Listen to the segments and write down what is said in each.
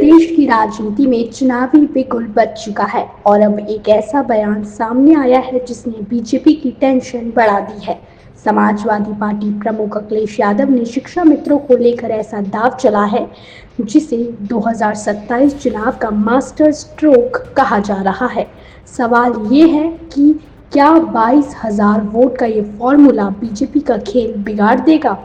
प्रदेश की राजनीति में चुनावी बिगुल बज चुका है और अब एक ऐसा बयान सामने आया है जिसने बीजेपी की टेंशन बढ़ा दी है। समाजवादी पार्टी प्रमुख अखिलेश यादव ने शिक्षा मित्रों को लेकर ऐसा दाव चला है जिसे 2027 चुनाव का मास्टर स्ट्रोक कहा जा रहा है। सवाल ये है कि क्या 22,000 वोट का ये फॉर्मूला बीजेपी का खेल बिगाड़ देगा।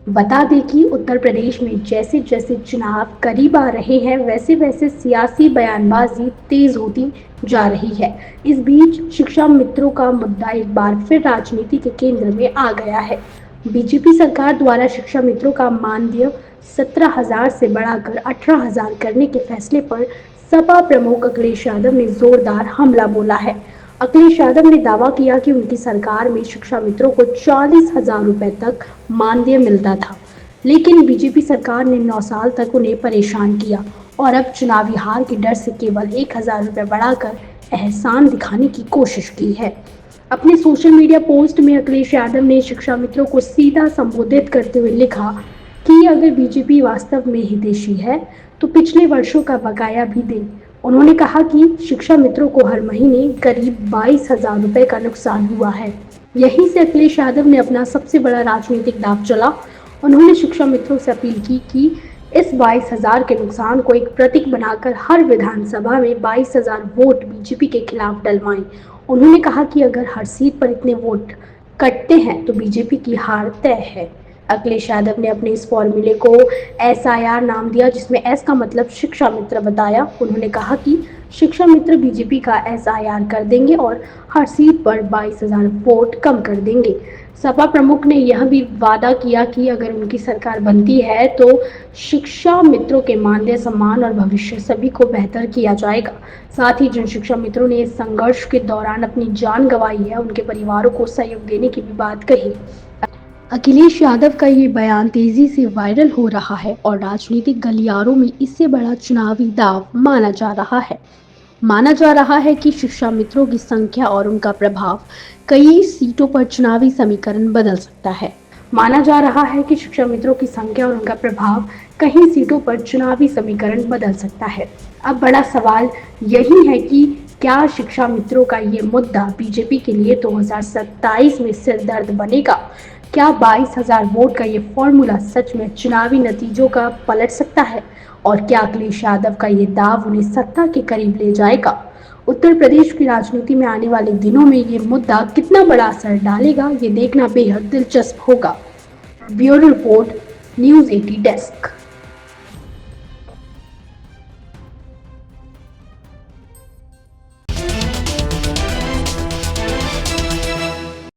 बता दें कि उत्तर प्रदेश में जैसे जैसे चुनाव करीब आ रहे हैं वैसे वैसे सियासी बयानबाजी तेज होती जा रही है। इस बीच शिक्षा मित्रों का मुद्दा एक बार फिर राजनीति के केंद्र में आ गया है। बीजेपी सरकार द्वारा शिक्षा मित्रों का मानदेय 17,000 से बढ़ाकर 18,000 करने के फैसले पर सपा प्रमुख अखिलेश यादव ने जोरदार हमला बोला है। अखिलेश यादव ने दावा किया कि उनकी सरकार में शिक्षा मित्रों को 40,000 रुपए तक मानदेय मिलता था, लेकिन बीजेपी सरकार ने 9 साल तक उन्हें परेशान किया और अब चुनावी हार के डर से केवल 1,000 रुपए बढ़ाकर एहसान दिखाने की कोशिश की है। अपने सोशल मीडिया पोस्ट में अखिलेश यादव ने शिक्षा मित्रों को सीधा संबोधित करते हुए लिखा कि अगर बीजेपी वास्तव में हितैषी है तो पिछले वर्षों का बकाया भी दे। उन्होंने कहा कि शिक्षा मित्रों को हर महीने करीब 22,000 रुपए का नुकसान हुआ है। यहीं से अखिलेश यादव ने अपना सबसे बड़ा राजनीतिक दांव चला। उन्होंने शिक्षा मित्रों से अपील की कि इस 22,000 के नुकसान को एक प्रतीक बनाकर हर विधानसभा में 22,000 वोट बीजेपी के खिलाफ डलवाएं। उन्होंने कहा कि अगर हर सीट पर इतने वोट कटते हैं तो बीजेपी की हार तय है। अखिलेश यादव ने अपने इस फॉर्मूले को SIR नाम दिया, जिसमें S का मतलब शिक्षा मित्र बताया। उन्होंने कहा कि शिक्षा मित्र बीजेपी का SIR कर देंगे और हर सीट पर 22,000 वोट कम कर देंगे। सपा प्रमुख ने यह भी वादा किया कि अगर उनकी सरकार बनती है तो शिक्षा मित्रों के मानदेय, सम्मान और भविष्य सभी को बेहतर किया जाएगा। साथ ही जिन शिक्षा मित्रों ने इस संघर्ष के दौरान अपनी जान गंवाई है उनके परिवारों को सहयोग देने की भी बात कही। अखिलेश यादव का ये बयान तेजी से वायरल हो रहा है और राजनीतिक गलियारों में इससे बड़ा चुनावी दांव माना जा रहा है। माना जा रहा है कि शिक्षा मित्रों की संख्या और उनका प्रभाव कई सीटों पर चुनावी समीकरण बदल सकता है। माना जा रहा है कि शिक्षा मित्रों की संख्या और उनका प्रभाव कई सीटों पर चुनावी समीकरण बदल सकता है। अब बड़ा सवाल यही है कि क्या शिक्षा मित्रों का ये मुद्दा बीजेपी के लिए 2027 में सिरदर्द बनेगा। क्या 22,000 वोट का ये फॉर्मूला सच में चुनावी नतीजों का पलट सकता है और क्या अखिलेश यादव का ये दाव उन्हें सत्ता के करीब ले जाएगा। उत्तर प्रदेश की राजनीति में आने वाले दिनों में ये मुद्दा कितना बड़ा असर डालेगा, ये देखना बेहद दिलचस्प होगा। Bureau report, news 80 desk.